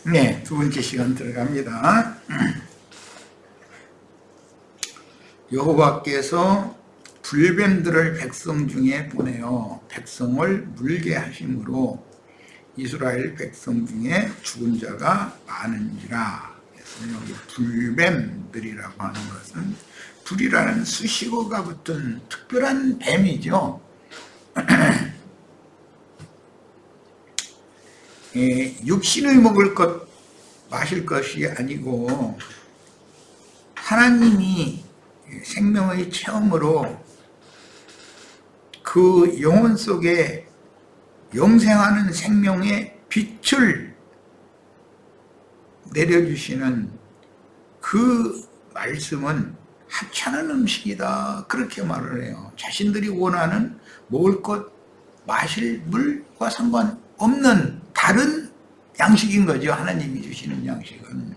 네, 두 번째 시간 들어갑니다. 여호와께서 불뱀들을 백성 중에 보내어 백성을 물게 하심으로 이스라엘 백성 중에 죽은 자가 많은지라. 그래서 여기 불뱀들이라고 하는 것은 불이라는 수식어가 붙은 특별한 뱀이죠. 육신의 먹을 것 마실 것이 아니고 하나님이 생명의 체험으로 그 영혼 속에 영생하는 생명의 빛을 내려주시는 그 말씀은 하찮은 음식이다, 그렇게 말을 해요. 자신들이 원하는 먹을 것, 마실 물과 상관없는 다른 양식인 거죠. 하나님이 주시는 양식은.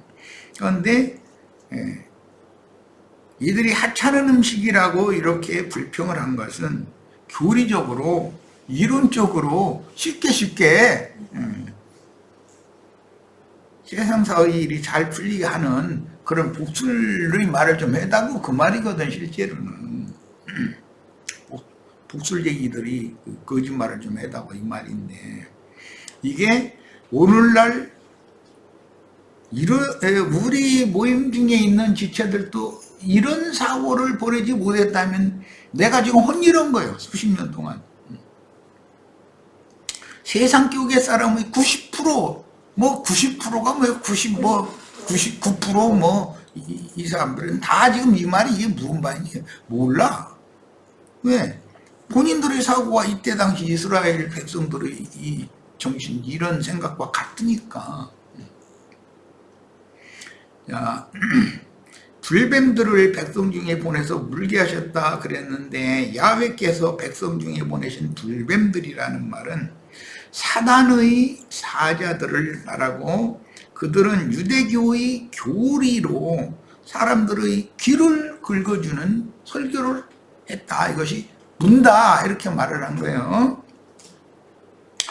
그런데 이들이 하찮은 음식이라고 이렇게 불평을 한 것은 교리적으로, 이론적으로 쉽게 세상사의 일이 잘 풀리게 하는 그런 복술의 말을 좀 해다고 그 말이거든. 실제로는 복술쟁이들이 거짓말을 좀 해다고 이 말인데, 이게 오늘날 우리 모임 중에 있는 지체들도 이런 사고를 보내지 못했다면 내가 지금 혼이런 거예요. 수십 년 동안. 세상 교계 사람의 90%, 뭐 90%가 뭐 99% 뭐 이 사람들은 다 지금 이 말이 이게 무슨 말인지 몰라. 왜? 본인들의 사고와 이때 당시 이스라엘 백성들의 이 정신, 이런 생각과 같으니까. 자, 불뱀들을 백성 중에 보내서 물게 하셨다 그랬는데, 야훼께서 백성 중에 보내신 불뱀들이라는 말은 사단의 사자들을 말하고, 그들은 유대교의 교리로 사람들의 귀를 긁어주는 설교를 했다. 이것이 문다, 이렇게 말을 한 거예요.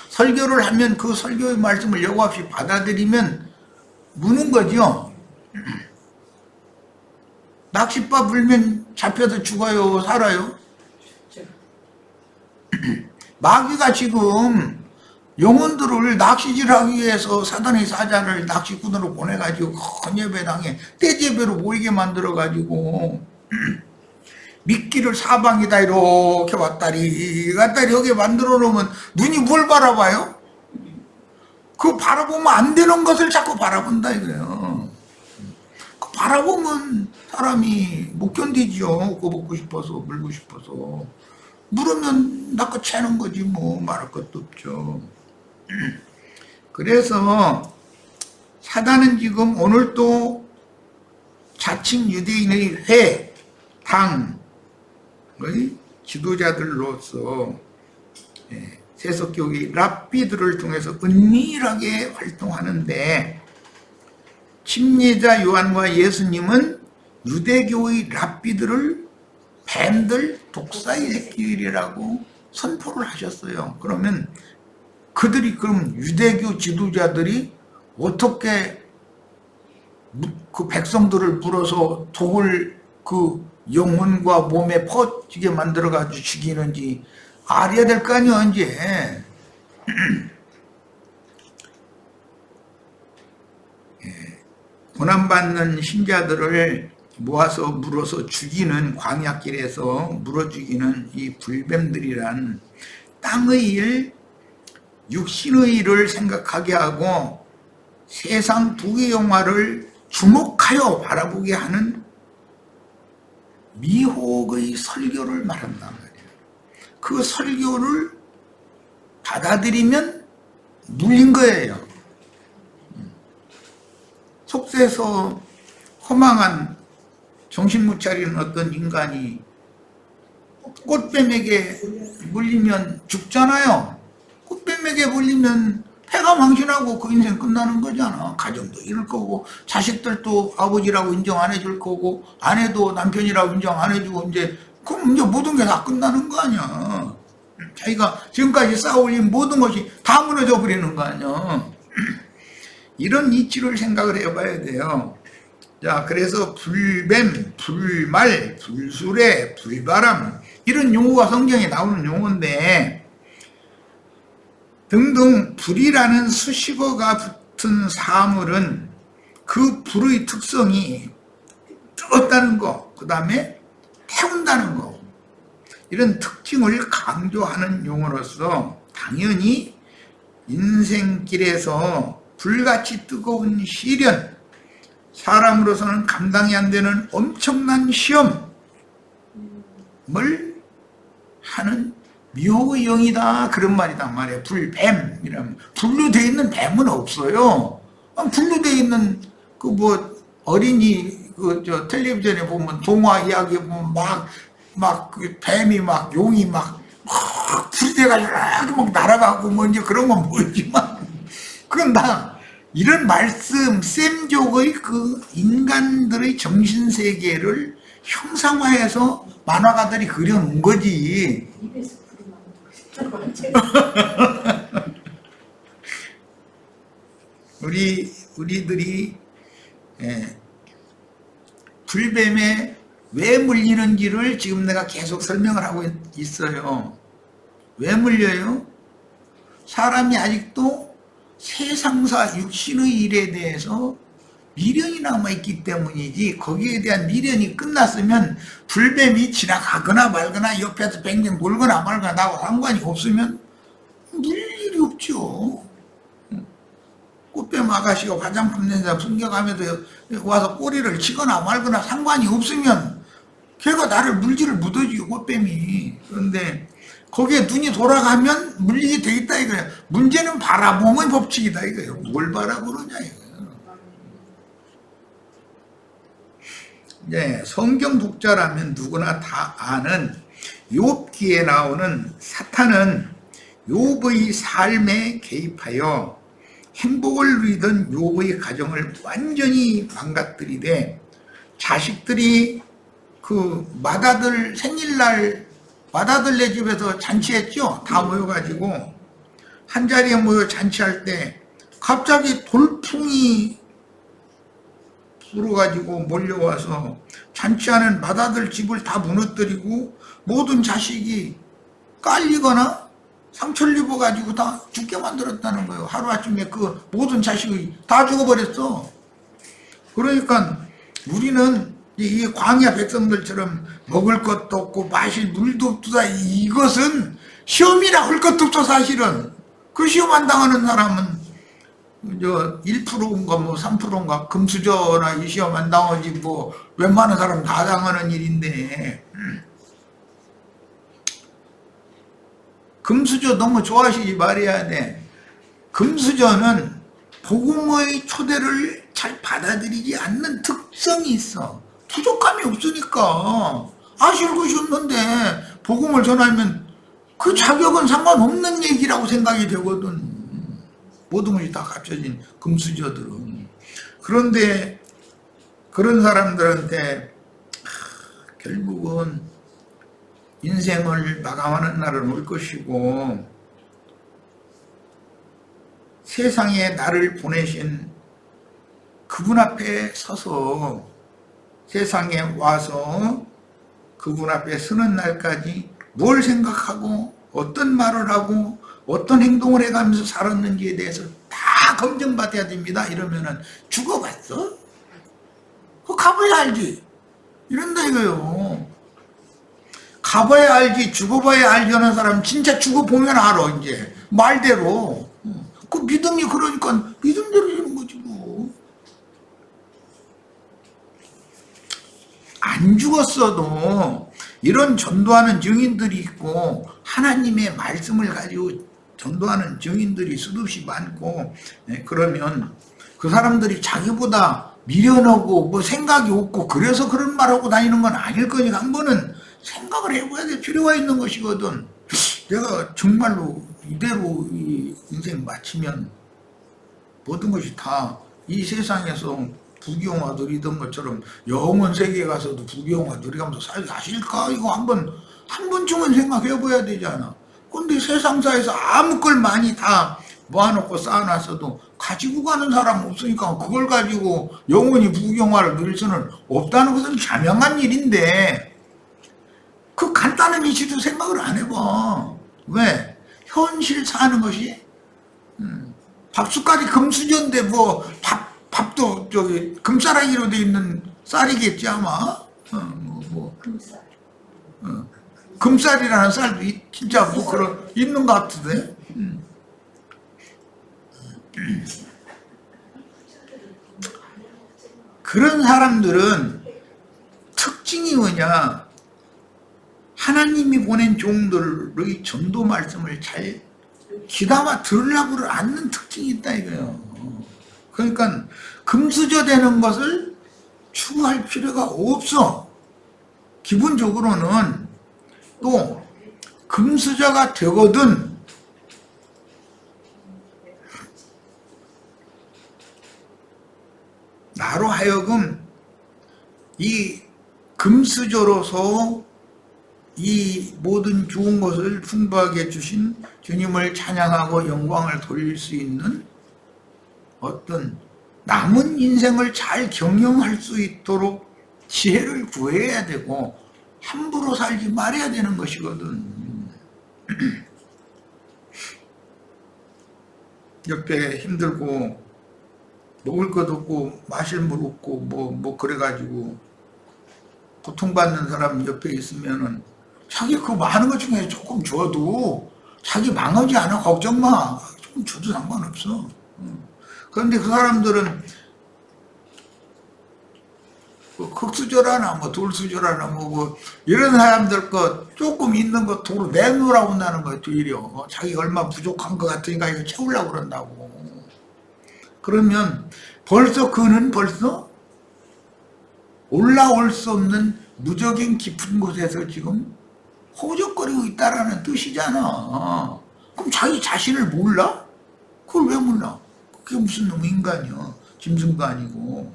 설교를 하면 그 설교의 말씀을 여과 없이 받아들이면 무는 거죠. 낚싯바 물면 잡혀서 죽어요, 살아요? 마귀가 지금 영혼들을 낚시질하기 위해서 사단의 사자를 낚시꾼으로 보내가지고 큰 예배당에 떼제배로 모이게 만들어가지고 미끼를 사방이다 이렇게 왔다리 갔다리 여기 만들어 놓으면 눈이 뭘 바라봐요? 그 바라보면 안 되는 것을 자꾸 바라본다 이거예요. 그 바라보면 사람이 못 견디지요. 꼬먹고 싶어서, 물고 싶어서. 물으면 낚아채는 거지 뭐, 말할 것도 없죠. 그래서 사단은 지금 오늘 또 자칭 유대인의 회, 당의 지도자들로서 세속교회 랍비들을 통해서 은밀하게 활동하는데, 침례자 요한과 예수님은 유대교의 랍비들을 뱀들, 독사의 새끼들이라고 선포를 하셨어요. 그러면 그럼 유대교 지도자들이 어떻게 그 백성들을 물어서 독을 그 영혼과 몸에 퍼지게 만들어가지고 죽이는지 알아야 될 거 아니야, 이제. 고난받는 신자들을 모아서 물어서 죽이는, 광야길에서 물어 죽이는 이 불뱀들이란 땅의 일, 육신의 일을 생각하게 하고 세상 부귀영화를 주목하여 바라보게 하는 미혹의 설교를 말한단 말이에요. 그 설교를 받아들이면 물린 거예요. 속세에서 허망한 정신 못 차리는 어떤 인간이 꽃뱀에게 물리면 죽잖아요. 꽃뱀에게 물리면 폐가 망신하고 그 인생 끝나는 거잖아. 가정도 잃을 거고, 자식들도 아버지라고 인정 안 해줄 거고, 아내도 남편이라고 인정 안 해주고, 그럼 이제 모든 게 다 끝나는 거 아니야. 자기가 지금까지 쌓아올린 모든 것이 다 무너져 버리는 거 아니야. 이런 이치를 생각을 해봐야 돼요. 자, 그래서 불뱀, 불말, 불수레, 불바람 이런 용어가 성경에 나오는 용어인데 등등 불이라는 수식어가 붙은 사물은 그 불의 특성이 뜨겁다는 거, 그 다음에 태운다는 거, 이런 특징을 강조하는 용어로서 당연히 인생길에서 불같이 뜨거운 시련, 사람으로서는 감당이 안 되는 엄청난 시험을 하는 묘의 영이다, 그런 말이단 말이에요. 불뱀이라면 불로 되어 있는 뱀은 없어요. 불로 되어 있는 그 뭐 어린이 그 저 텔레비전에 보면 동화 이야기 보면 막 그 뱀이 막 용이 막 불이 돼가지고 이렇게 막 날아가고 뭐 이제 그런 건 모르지만 그건 다 이런 말씀 셈족의 그 인간들의 정신 세계를 형상화해서 만화가들이 그려놓은 거지. 입에서 불이 나는 우리들이 불뱀에 왜 물리는지를 지금 내가 계속 설명을 하고 있어요. 왜 물려요? 사람이 아직도 세상사 육신의 일에 대해서 미련이 남아있기 때문이지, 거기에 대한 미련이 끝났으면 불뱀이 지나가거나 말거나 옆에서 뱅뱅 돌거나 말거나 나하고 상관이 없으면 물릴 일이 없죠. 꽃뱀 아가씨가 화장품 냄새 숨겨가면서 와서 꼬리를 치거나 말거나 상관이 없으면 걔가 나를 물지를 못하지, 꽃뱀이. 그런데 거기에 눈이 돌아가면 물리게 돼 있다 이거예요. 문제는 바라봄의 법칙이다 이거예요. 뭘 바라보느냐 이거예요. 네, 성경 독자라면 누구나 다 아는 욥기에 나오는 사탄은 욥의 삶에 개입하여 행복을 누리던 욥의 가정을 완전히 망가뜨리되, 자식들이 그 맏아들 생일날 맏아들네 집에서 잔치했죠. 다 모여가지고 한자리에 모여 잔치할 때 갑자기 돌풍이 불어가지고 몰려와서 잔치하는 맏아들 집을 다 무너뜨리고 모든 자식이 깔리거나 상처를 입어가지고 다 죽게 만들었다는 거예요. 하루아침에 그 모든 자식이 다 죽어버렸어. 그러니까 우리는 이 광야 백성들처럼 먹을 것도 없고 마실 물도 없다, 이것은 시험이라 할 것도 없어. 사실은 그 시험 안 당하는 사람은 저 1%인가 뭐 3%인가 금수저나 이 시험 안 당하지 뭐 웬만한 사람 다 당하는 일인데, 금수저 너무 좋아하시지 말아야 돼. 금수저는 복음의 초대를 잘 받아들이지 않는 특성이 있어. 부족함이 없으니까. 아실 것이 없는데 복음을 전하면 그 자격은 상관없는 얘기라고 생각이 되거든. 모든 것이 다 갖춰진 금수저들은. 그런데 그런 사람들한테 결국은 인생을 마감하는 날은 올 것이고, 세상에 나를 보내신 그분 앞에 서서, 세상에 와서 그분 앞에 서는 날까지 뭘 생각하고 어떤 말을 하고 어떤 행동을 해가면서 살았는지에 대해서 다 검증받아야 됩니다. 이러면은 죽어봤어? 그거 가봐야 알지. 이런다 이거요. 가봐야 알지, 죽어봐야 알지 하는 사람 진짜 죽어보면 알아. 이제 말대로 그 믿음이, 그러니까 믿음대로 되는 거지 뭐. 안 죽었어도 이런 전도하는 증인들이 있고 하나님의 말씀을 가지고 전도하는 증인들이 수없이 많고, 그러면 그 사람들이 자기보다 미련하고 뭐 생각이 없고 그래서 그런 말하고 다니는 건 아닐 거니까 한 번은 생각을 해봐야 될 필요가 있는 것이거든. 내가 정말로 이대로 이 인생 마치면 모든 것이 다 이 세상에서 부귀영화 누리던 것처럼 영원 세계에 가서도 부귀영화 누리면서 사실까? 이거 한 번쯤은 생각해봐야 되지 않아? 근데 세상사에서 아무 걸 많이 다 모아놓고 쌓아놨어도 가지고 가는 사람 없으니까 그걸 가지고 영원히 부귀영화를 누릴 수는 없다는 것은 자명한 일인데 그 간단한 이치도 생각을 안 해봐. 왜? 현실 사는 것이 밥숟가락이 금수저인데 뭐 밥도 저기 금싸라기로 돼 있는 쌀이겠지 아마. 금쌀. 금쌀이라는 쌀도 진짜 뭐 그런 있는 것 같은데. 그런 사람들은 특징이 뭐냐? 하나님이 보낸 종들의 전도 말씀을 잘 귀담아 들으려고 않는 특징이 있다 이거예요. 그러니까 금수저 되는 것을 추구할 필요가 없어. 기본적으로는 또 금수저가 되거든 나로 하여금 이 금수저로서 이 모든 좋은 것을 풍부하게 주신 주님을 찬양하고 영광을 돌릴 수 있는 어떤 남은 인생을 잘 경영할 수 있도록 지혜를 구해야 되고 함부로 살지 말아야 되는 것이거든. 옆에 힘들고 먹을 것 없고 마실 물 없고 뭐 그래가지고 고통받는 사람 옆에 있으면은 자기 그 많은 것 중에 조금 줘도 자기 망하지 않아. 걱정 마. 조금 줘도 상관없어. 그런데 그 사람들은 흙수저라나 뭐 돌수저라나 뭐 이런 사람들 거 조금 있는 거 도로 내놓으라고 한다는 거예요. 오히려 자기가 얼마 부족한 것 같으니까 이거 채우려고 그런다고. 그러면 그는 벌써 올라올 수 없는 무적인 깊은 곳에서 지금 호적거리고 있다라는 뜻이잖아. 그럼 자기 자신을 몰라? 그걸 왜 몰라? 그게 무슨 놈의 인간이야. 짐승도 아니고.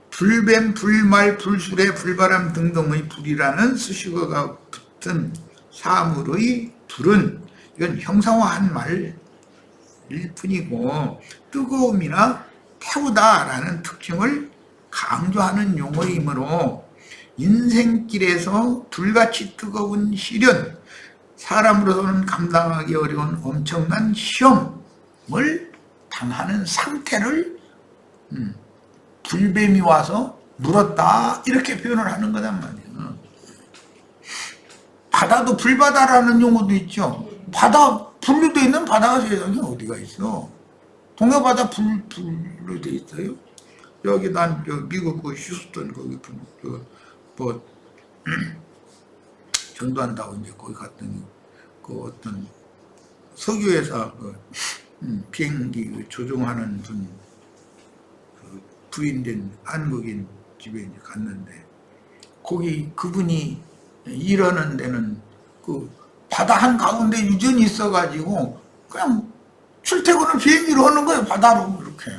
불뱀, 불말, 불수레, 불바람 등등의 불이라는 수식어가 붙은 사물의 불은 이건 형상화한 말일 뿐이고 뜨거움이나 태우다라는 특징을 강조하는 용어이므로 인생길에서 불같이 뜨거운 시련, 사람으로서는 감당하기 어려운 엄청난 시험을 당하는 상태를 불뱀이 와서 물었다 이렇게 표현을 하는 거단 말이에요. 바다도 불바다라는 용어도 있죠. 바다 불로 돼 있는 바다가 세상에 어디가 있어? 동해바다 불로 돼 있어요. 여기 난 미국 그 휴스턴 거기 뭐 전도한다고 이제 거기 갔더니 그 어떤 석유회사 그 비행기 조종하는 분 그 부인된 한국인 집에 이제 갔는데 거기 그분이 일하는 데는 그 바다 한 가운데 유전이 있어가지고 그냥 출퇴근을 비행기로 하는 거예요. 바다로 이렇게.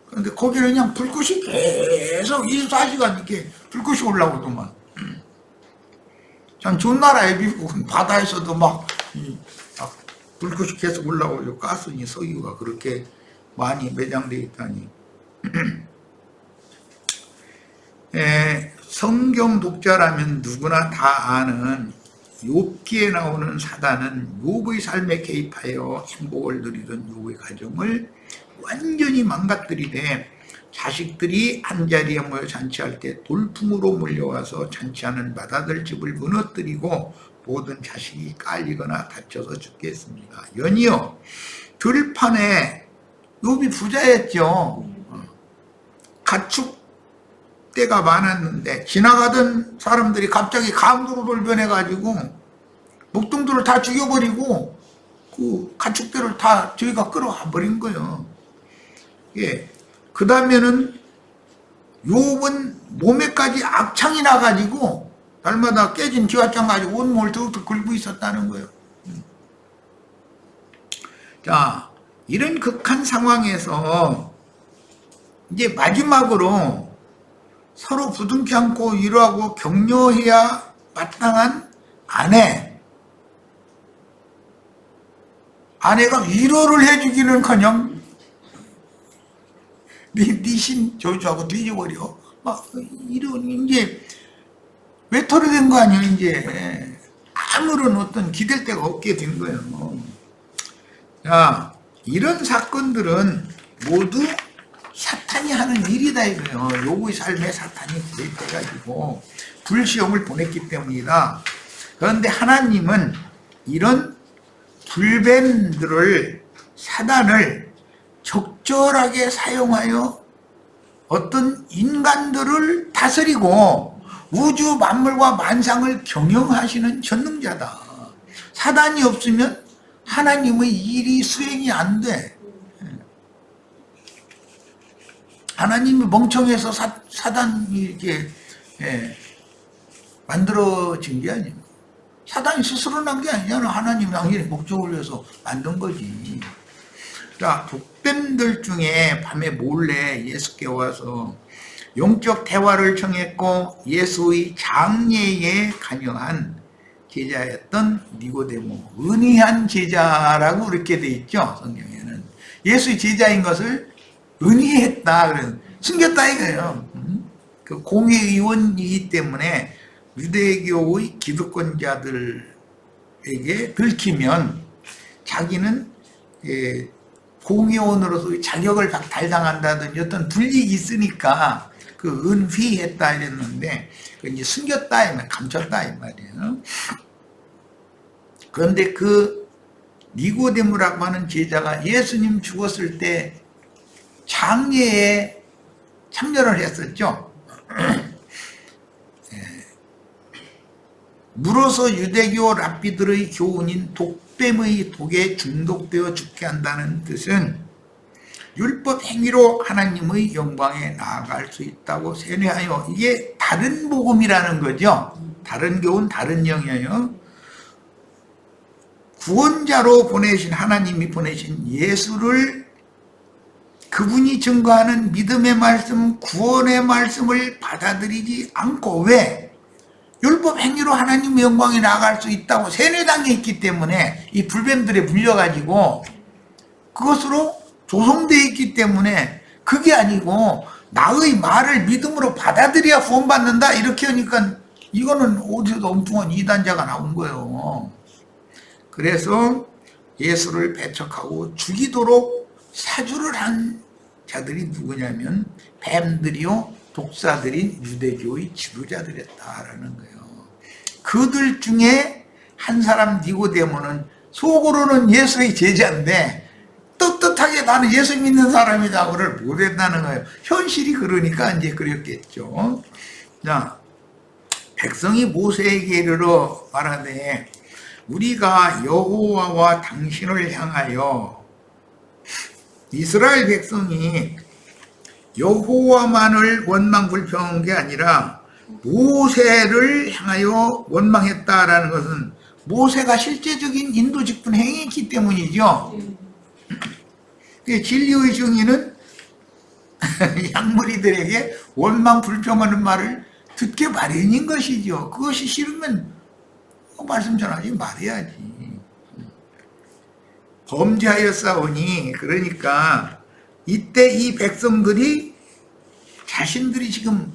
그런데 거기는 그냥 불꽃이 계속 24시간 이렇게 불꽃이 올라오더만. 참 좋은 나라에 미국은 바다에서도 막 불꽃이 계속 올라오고 가스니 석유가 그렇게 많이 매장되어 있다니. 성경 독자라면 누구나 다 아는 욥기에 나오는 사단은 욥의 삶에 개입하여 행복을 누리던 욥의 가정을 완전히 망가뜨리되 자식들이 한자리에 모여 잔치할 때 돌풍으로 몰려와서 잔치하는 맏아들 집을 무너뜨리고 모든 자식이 깔리거나 다쳐서 죽게 했습니다. 연이어 들판에 욥이 부자였죠. 가축대가 많았는데 지나가던 사람들이 갑자기 강도로 돌변해가지고 목동들을 다 죽여버리고 그 가축대를 다 저희가 끌어와 버린 거예요. 예. 그 다음에는 욥은 몸에까지 악창이 나가지고 날마다 깨진 기와장 가지고 온몸을 더욱더 긁고 있었다는 거예요. 자, 이런 극한 상황에서 이제 마지막으로 서로 부둥켜 안고 위로하고 격려해야 마땅한 아내, 아내가 위로를 해주기는커녕 네 저주하고 뒤져버려. 막 이런 이제 외톨이 된 거 아니에요. 이제 아무런 어떤 기댈 데가 없게 된 거예요. 자, 이런 사건들은 모두 사탄이 하는 일이다 이거예요. 요구의 삶에 사탄이 개입해가지고 불시험을 보냈기 때문이다. 그런데 하나님은 이런 불뱀들을, 사단을 적절하게 사용하여 어떤 인간들을 다스리고 우주 만물과 만상을 경영하시는 전능자다. 사단이 없으면 하나님의 일이 수행이 안 돼. 하나님이 멍청해서 사단이 이렇게 만들어진 게 아니에요. 사단이 스스로 난 게 아니잖아. 하나님이 당신의 목적을 위해서 만든 거지. 자, 독뱀들 중에 밤에 몰래 예수께 와서 영적 대화를 청했고 예수의 장례에 관여한 제자였던 니고데모, 은혜한 제자라고 그렇게 돼 있죠. 성경에는 예수의 제자인 것을 은혜했다, 그래서 숨겼다 이거예요. 그 공회의원이기 때문에 유대교의 기득권자들에게 들키면 자기는 공회원으로서 자격을 달당한다든지 어떤 불이익이 있으니까 그 은휘했다 이랬는데 그 이제 숨겼다 이 말, 감췄다 이 말이에요. 그런데 그 니고데모라고 하는 제자가 예수님 죽었을 때 장례에 참여를 했었죠. 물어서 유대교 랍비들의 교훈인 독뱀의 독에 중독되어 죽게 한다는 뜻은 율법 행위로 하나님의 영광에 나아갈 수 있다고 세뇌하여, 이게 다른 복음이라는 거죠. 다른 교훈, 다른 영이에요. 구원자로 보내신, 하나님이 보내신 예수를, 그분이 증거하는 믿음의 말씀, 구원의 말씀을 받아들이지 않고, 왜? 율법 행위로 하나님의 영광에 나아갈 수 있다고 세뇌당해 있기 때문에 이 불뱀들에 물려가지고 그것으로 조성되어 있기 때문에, 그게 아니고 나의 말을 믿음으로 받아들여야 구원받는다 이렇게 하니까 이거는 어디서도 엉뚱한 이단자가 나온 거예요. 그래서 예수를 배척하고 죽이도록 사주를 한 자들이 누구냐면 뱀들이요, 독사들인 유대교의 지도자들이었다라는 거예요. 그들 중에 한 사람 니고데모는 속으로는 예수의 제자인데 떳떳하게 나는 예수 믿는 사람이다 그걸 못했다는 거예요. 현실이 그러니까 이제 그랬겠죠. 자, 백성이 모세에게 이르러 말하되 우리가 여호와와 당신을 향하여, 이스라엘 백성이 여호와만을 원망 불평한 게 아니라 모세를 향하여 원망했다라는 것은 모세가 실제적인 인도 직분 행위했기 때문이죠. 진리의 정의는 양머리들에게 원망 불평하는 말을 듣게 마련인 것이죠. 그것이 싫으면 말씀 전하지 말아야지. 범죄하였사오니, 그러니까 이때 이 백성들이 자신들이 지금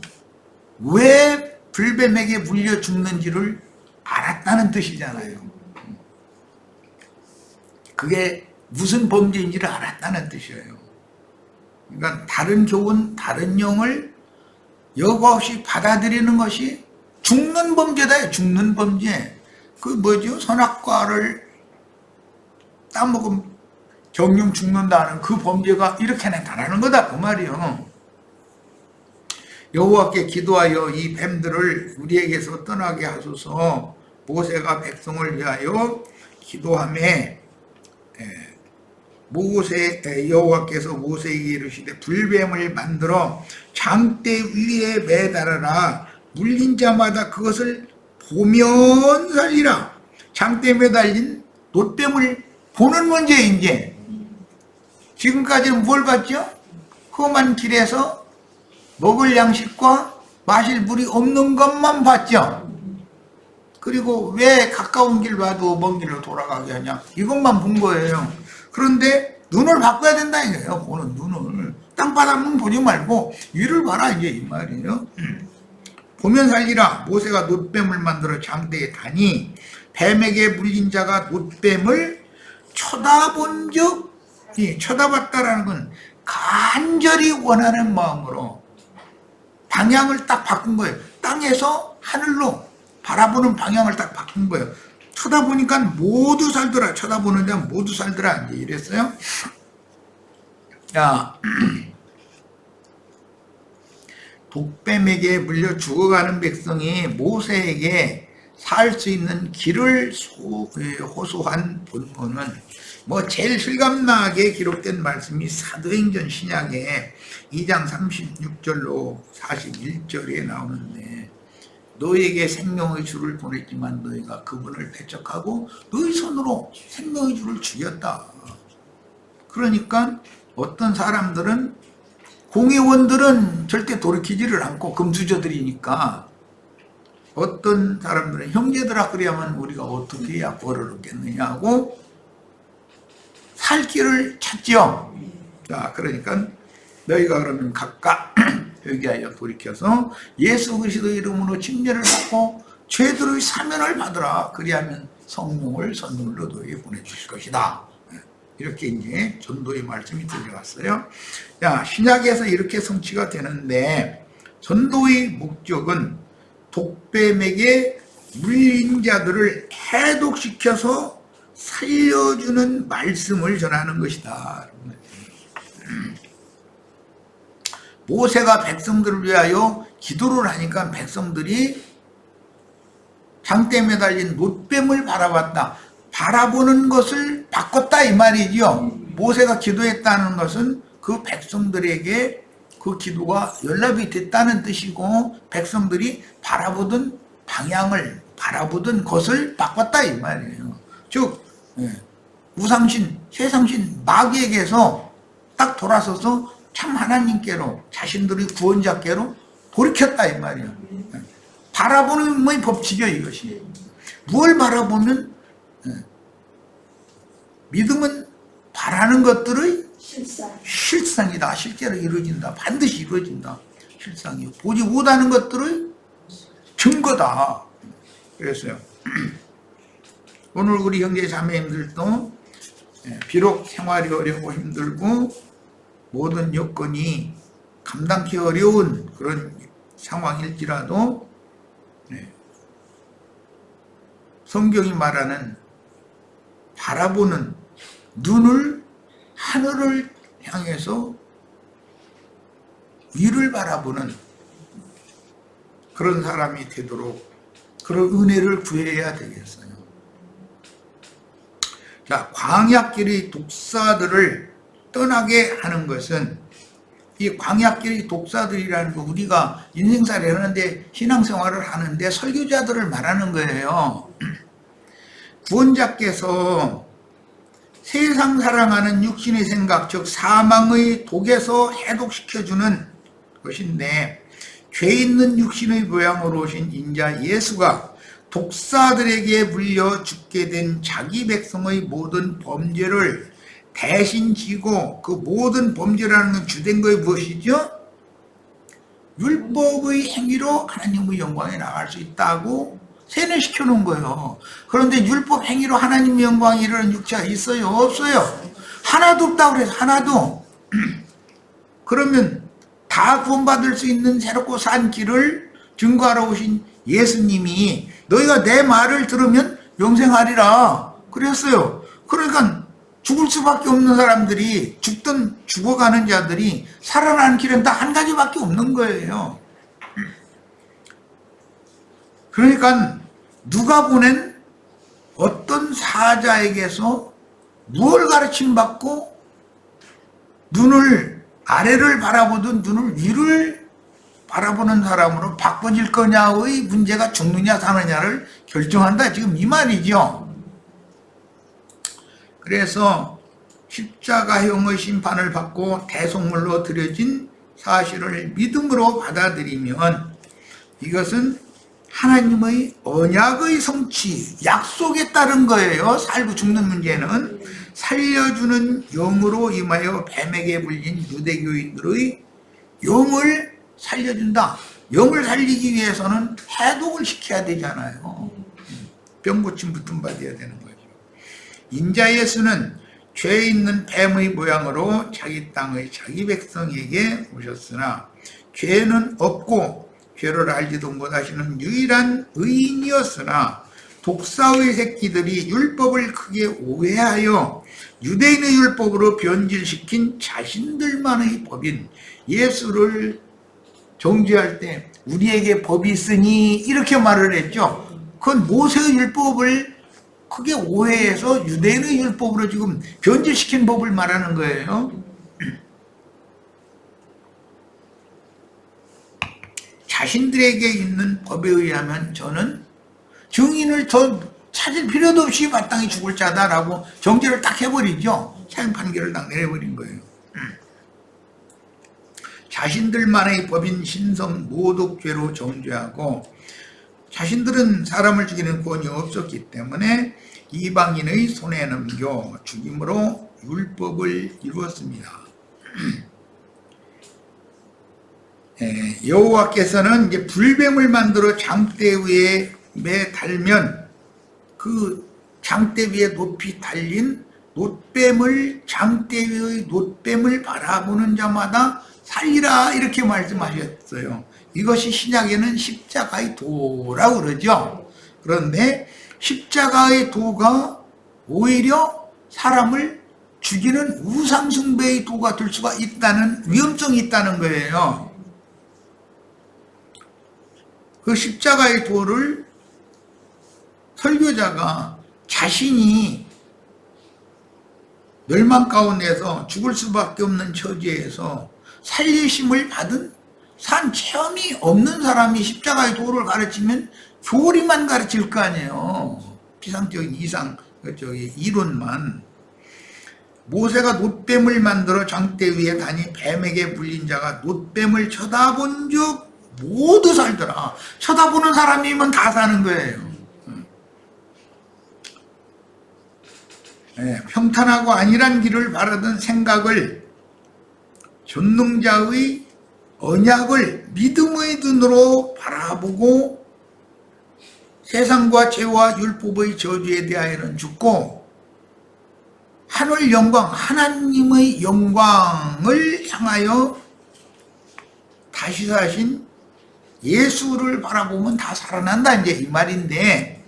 왜 불뱀에게 물려 죽는지를 알았다는 뜻이잖아요. 그게 무슨 범죄인지를 알았다는 뜻이에요. 그러니까 다른 교훈, 다른 영을 여과 없이 받아들이는 것이 죽는 범죄다. 죽는 범죄. 그 뭐죠? 선악과를 따먹으면 정령 죽는다는 그 범죄가 이렇게 나타나는 거다 그 말이요. 여호와께 기도하여 이 뱀들을 우리에게서 떠나게 하소서. 모세가 백성을 위하여 기도하매 여호와께서 모세에게 이르시되 불뱀을 만들어 장대 위에 매달아라. 물린 자마다 그것을 보면 살리라. 장대에 매달린 놋뱀을 보는 문제. 이제 지금까지는 뭘 봤죠? 험한 길에서 먹을 양식과 마실 물이 없는 것만 봤죠. 그리고 왜 가까운 길 봐도 먼 길로 돌아가게 하냐, 이것만 본 거예요. 그런데 눈을 바꿔야 된다 이거예요. 보는 눈을 땅바닥만 보지 말고 위를 봐라 이제 이 말이에요. 보면 살리라. 모세가 놋뱀을 만들어 장대에 다니 뱀에게 물린 자가 놋뱀을 쳐다본 적이, 쳐다봤다라는 건 간절히 원하는 마음으로 방향을 딱 바꾼 거예요. 땅에서 하늘로 바라보는 방향을 딱 바꾼 거예요. 쳐다보니까 모두 살더라. 쳐다보는 데는 모두 살더라. 이제 이랬어요. 야, 독뱀에게 물려 죽어가는 백성이 모세에게 살 수 있는 길을 호소한 본문은 뭐 제일 실감나게 기록된 말씀이 사도행전 신약에 2장 36절로 41절에 나오는데, 너희에게 생명의 주를 보냈지만 너희가 그분을 배척하고 너희 손으로 생명의 주를 죽였다. 그러니까 어떤 사람들은, 공의원들은 절대 돌이키지를 않고 금수저들이니까, 어떤 사람들은 형제들아 그래야만 우리가 어떻게 해야 벌을 얻겠느냐 하고 살 길을 찾죠. 자, 그러니까 너희가 그러면 각각 회개하여 돌이켜서 예수 그리스도 이름으로 침례를 받고 죄들의 사면을 받으라. 그리하면 성령을 선물로 너희에게 보내주실 것이다. 이렇게 이제 전도의 말씀이 들려왔어요. 자, 신약에서 이렇게 성취가 되는데, 전도의 목적은 독뱀에게 물린 자들을 해독시켜서 살려주는 말씀을 전하는 것이다. 모세가 백성들을 위하여 기도를 하니까 백성들이 장대에 매달린 놋뱀을 바라봤다. 바라보는 것을 바꿨다 이 말이죠. 모세가 기도했다는 것은 그 백성들에게 그 기도가 연락이 됐다는 뜻이고, 백성들이 바라보던 방향을, 바라보던 것을 바꿨다 이 말이에요. 즉 우상신, 세상신 마귀에게서 딱 돌아서서 참 하나님께로, 자신들의 구원자께로 돌이켰다 이 말이에요. 바라보는 법칙이요 이것이. 무엇을 바라보면, 믿음은 바라는 것들의 실상이다. 실제로 이루어진다. 반드시 이루어진다. 실상이요. 보지 못하는 것들의 증거다. 그랬어요. 오늘 우리 형제 자매님들도 비록 생활이 어렵고 힘들고 모든 여건이 감당하기 어려운 그런 상황일지라도 성경이 말하는 바라보는 눈을, 하늘을 향해서 위를 바라보는 그런 사람이 되도록 그런 은혜를 구해야 되겠어요. 자, 광야길의 독사들을 떠나게 하는 것은, 이 광야길의 독사들이라는 거, 우리가 인생살이 하는데, 신앙생활을 하는데 설교자들을 말하는 거예요. 구원자께서 세상 사랑하는 육신의 생각, 즉 사망의 독에서 해독시켜주는 것인데, 죄 있는 육신의 모양으로 오신 인자 예수가 독사들에게 물려 죽게 된 자기 백성의 모든 범죄를 대신 지고, 그 모든 범죄라는 건 주된 것이 무엇이죠? 율법의 행위로 하나님의 영광에 나갈 수 있다고 세뇌시켜 놓은 거예요. 그런데 율법 행위로 하나님의 영광에 이르는 육체가 있어요? 없어요? 하나도 없다고 그래서 하나도. 그러면 다 구원받을 수 있는 새롭고 산 길을 증거하러 오신 예수님이 너희가 내 말을 들으면 영생하리라 그랬어요. 그러니까 죽을 수밖에 없는 사람들이, 죽어가는 자들이 살아나는 길은 딱 한 가지밖에 없는 거예요. 그러니까 누가 보낸 어떤 사자에게서 무엇을 가르침 받고 눈을 아래를 바라보든 눈을 위를 바라보는 사람으로 바꿔질 거냐의 문제가 죽느냐 사느냐를 결정한다, 지금 이 말이죠. 그래서 십자가형의 심판을 받고 대속물로 드려진 사실을 믿음으로 받아들이면 이것은 하나님의 언약의 성취, 약속에 따른 거예요. 살고 죽는 문제는. 살려주는 영으로 임하여 뱀에게 물린 유대교인들의 영을 살려준다. 영을 살리기 위해서는 해독을 시켜야 되잖아요. 병 고침 붙음 받아야 되는 거죠. 인자 예수는 죄 있는 뱀의 모양으로 자기 땅의 자기 백성에게 오셨으나 죄는 없고 죄를 알지도 못하시는 유일한 의인이었으나 독사의 새끼들이 율법을 크게 오해하여 유대인의 율법으로 변질시킨 자신들만의 법인 예수를 정죄할 때 우리에게 법이 있으니 이렇게 말을 했죠. 그건 모세의 율법을 크게 오해해서 유대인의 율법으로 지금 변질시킨 법을 말하는 거예요. 자신들에게 있는 법에 의하면 저는 증인을 더 찾을 필요도 없이 마땅히 죽을 자다라고 정죄를 딱 해버리죠. 사형 판결을 딱 내려버린 거예요. 자신들만의 법인 신성 모독죄로 정죄하고 자신들은 사람을 죽이는 권이 없었기 때문에 이방인의 손에 넘겨 죽임으로 율법을 이루었습니다. 여호와께서는 이제 불뱀을 만들어 장대 위에 달면 그 장대 위에 높이 달린 놋뱀을 장대 위의 놋뱀을 바라보는 자마다 살리라 이렇게 말씀하셨어요. 이것이 신약에는 십자가의 도라고 그러죠. 그런데 십자가의 도가 오히려 사람을 죽이는 우상숭배의 도가 될 수가 있다는 위험성이 있다는 거예요. 그 십자가의 도를 설교자가 자신이 멸망 가운데서 죽을 수밖에 없는 처지에서 살리심을 받은 산 체험이 없는 사람이 십자가의 도를 가르치면 교리만 가르칠 거 아니에요. 피상적인 이론만. 모세가 놋뱀을 만들어 장대 위에 다니 뱀에게 물린 자가 놋뱀을 쳐다본 적 모두 살더라. 쳐다보는 사람이면 다 사는 거예요. 평탄하고 안일한 길을 바라던 생각을 전능자의 언약을 믿음의 눈으로 바라보고 세상과 죄와 율법의 저주에 대하여는 죽고 하늘 영광, 하나님의 영광을 향하여 다시 사신 예수를 바라보면 다 살아난다 이제 이 말인데,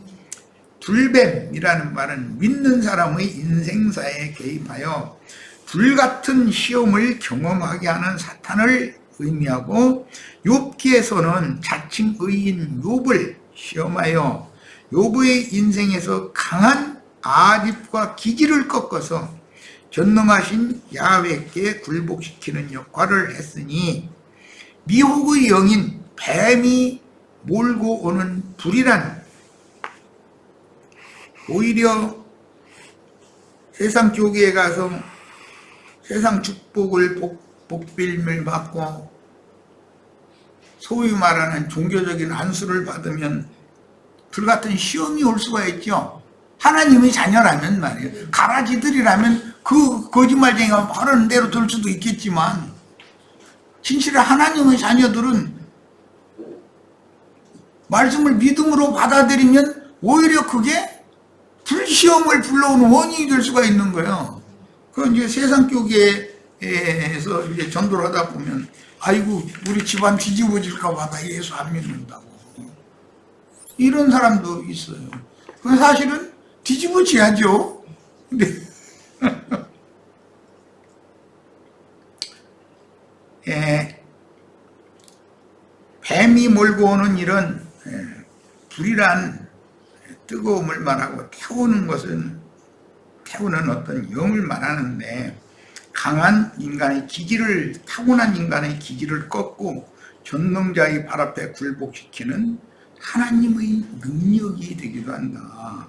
불뱀이라는 말은 믿는 사람의 인생사에 개입하여 불같은 시험을 경험하게 하는 사탄을 의미하고, 욥기에서는 자칭 의인 욥을 시험하여 욥의 인생에서 강한 아집과 기지를 꺾어서 전능하신 야훼께 굴복시키는 역할을 했으니, 미혹의 영인 뱀이 몰고 오는 불이란 오히려 세상 교계에 가서 세상 축복을 복빌을 받고 소위 말하는 종교적인 안수를 받으면 불같은 시험이 올 수가 있죠. 하나님의 자녀라면 말이에요. 가라지들이라면 그 거짓말쟁이가 하라는 대로 될 수도 있겠지만, 진실한 하나님의 자녀들은 말씀을 믿음으로 받아들이면 오히려 그게 불시험을 불러오는 원인이 될 수가 있는 거예요. 그 이제 세상 교계에서 이제 전도를 하다 보면, 아이고 우리 집안 뒤집어질까 봐 나 예수 안 믿는다고 이런 사람도 있어요. 그 사실은 뒤집어져야죠. 근데 뱀이 몰고 오는 이런 불이란 뜨거움을 말하고 태우는 것은 태우는 어떤 영을 말하는데, 강한 인간의 기질을, 타고난 인간의 기질을 꺾고 전능자의 발 앞에 굴복시키는 하나님의 능력이 되기도 한다.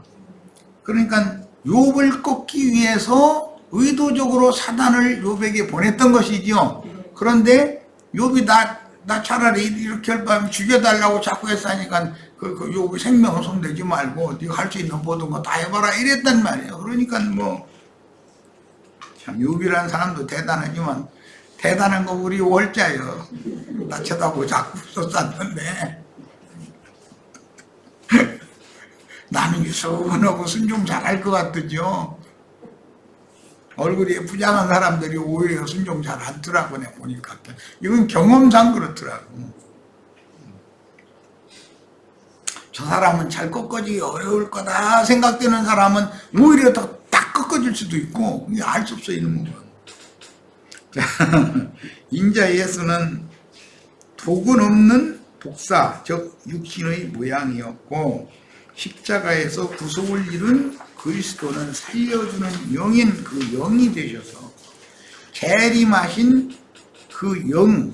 그러니까 욥을 꺾기 위해서 의도적으로 사단을 욥에게 보냈던 것이죠. 그런데 욥이 나 차라리 이렇게 할 바면 죽여달라고 자꾸 했으니까 요 생명은 손대지 말고 네가 할 수 있는 모든 거 다 해봐라 이랬단 말이에요. 그러니까 뭐 참 욥이라는 사람도 대단하지만 대단한 거 우리 월자요. 나 쳐다보고 자꾸 썼었는데 나는 유순하고 순종 잘할 것 같더죠. 얼굴이 예쁘장한 사람들이 오히려 순종 잘 안 더라고 내가 보니까. 이건 경험상 그렇더라고. 저 사람은 잘 꺾어지기 어려울 거다 생각되는 사람은 오히려 더 딱 꺾어질 수도 있고, 이게 알 수 없어 있는 거죠. 자, 인자 예수는 독은 없는 독사, 즉 육신의 모양이었고, 십자가에서 구속을 이룬 그리스도는 살려주는 영인 그 영이 되셔서 재림하신 그 영,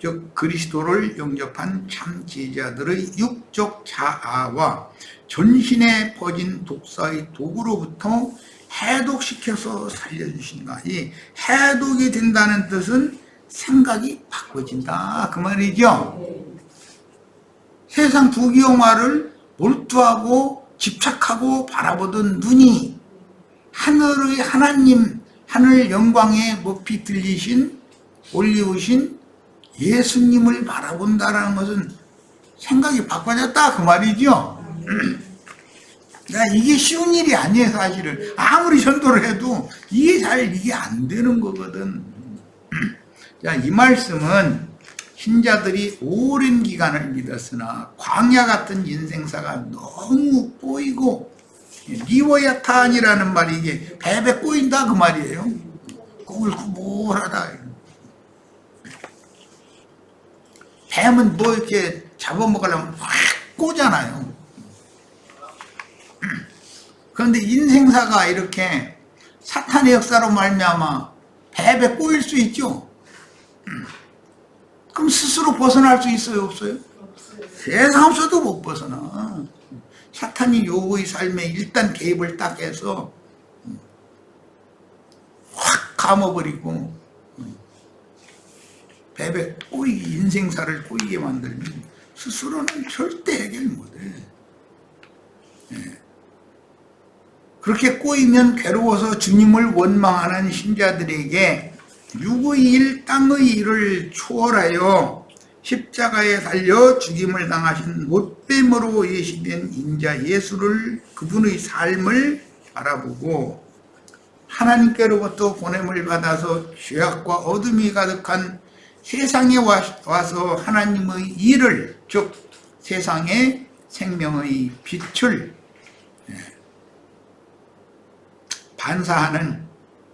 즉 그리스도를 영접한 참 제자들의 육적 자아와 전신에 퍼진 독사의 독으로부터 해독시켜서 살려주신다. 이 해독이 된다는 뜻은 생각이 바꿔진다 그 말이죠. 세상 부귀영화를 몰두하고 집착하고 바라보던 눈이 하늘의 하나님, 하늘 영광에 높이 들리신 올리우신 예수님을 바라본다라는 것은 생각이 바꿔졌다 그 말이죠. 이게 쉬운 일이 아니에요. 사실은 아무리 전도를 해도 이게 안 되는 거거든. 자, 이 말씀은 신자들이 오랜 기간을 믿었으나 광야 같은 인생사가 너무 꼬이고, 리워야탄이라는 말이 이게 배배 꼬인다 그 말이에요. 꾸물꾸물하다. 뱀은 뭐 이렇게 잡아먹으려면 확 꼬잖아요. 그런데 인생사가 이렇게 사탄의 역사로 말미암아 배배 꼬일 수 있죠. 그럼 스스로 벗어날 수 있어요, 없어요? 세상 없어도 못 벗어나. 사탄이 욥의 삶에 일단 개입을 딱 해서 확 감아버리고 배배 꼬이기, 인생사를 꼬이게 만들면 스스로는 절대 해결 못해. 그렇게 꼬이면 괴로워서 주님을 원망하는 신자들에게 육의 일, 땅의 일을 초월하여 십자가에 달려 죽임을 당하신 못됨으로 예시된 인자 예수를, 그분의 삶을 바라보고 하나님께로부터 보냄을 받아서 죄악과 어둠이 가득한 세상에 와서 하나님의 일을, 즉 세상의 생명의 빛을 반사하는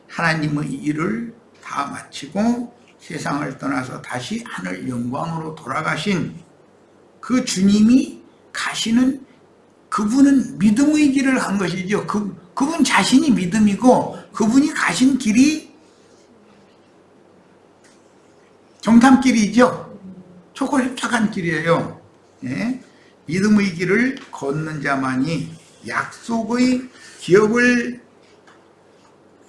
하나님의 일을 다 마치고 세상을 떠나서 다시 하늘 영광으로 돌아가신 그 주님이 가시는, 그분은 믿음의 길을 한 것이죠. 그분 자신이 믿음이고 그분이 가신 길이 정탐길이죠. 초고십착한 길이에요. 믿음의 길을 걷는 자만이 약속의 기업을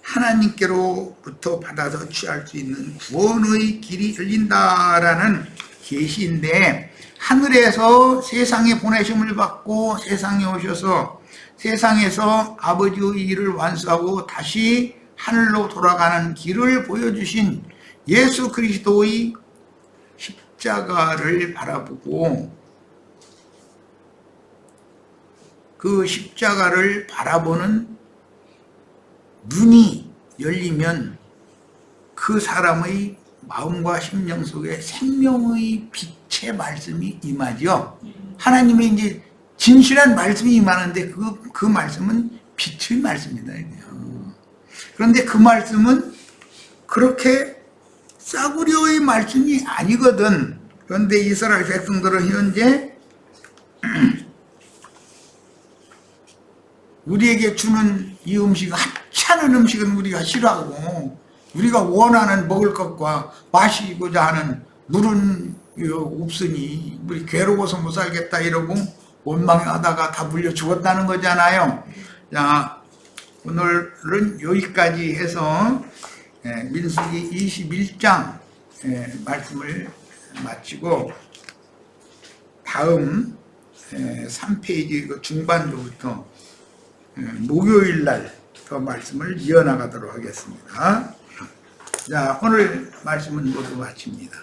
하나님께로부터 받아서 취할 수 있는 구원의 길이 열린다라는 계시인데, 하늘에서 세상에 보내심을 받고 세상에 오셔서 세상에서 아버지의 일을 완수하고 다시 하늘로 돌아가는 길을 보여주신 예수 그리스도의 십자가를 바라보고, 그 십자가를 바라보는 눈이 열리면 그 사람의 마음과 심령 속에 생명의 빛의 말씀이 임하죠. 하나님의 이제 진실한 말씀이 임하는데 그 말씀은 빛의 말씀이다. 그런데 그 말씀은 그렇게 싸구려의 말씀이 아니거든. 그런데 이스라엘 백성들은 현재 우리에게 주는 이 음식, 하찮은 음식은 우리가 싫어하고, 우리가 원하는 먹을 것과 마시고자 하는 물은 없으니 우리 괴로워서 못 살겠다 이러고 원망하다가 다 물려 죽었다는 거잖아요. 자, 오늘은 여기까지 해서 민수기 21장 말씀을 마치고 다음 3페이지 그 중반부터 목요일 날 더 말씀을 이어나가도록 하겠습니다. 자, 오늘 말씀은 모두 마칩니다.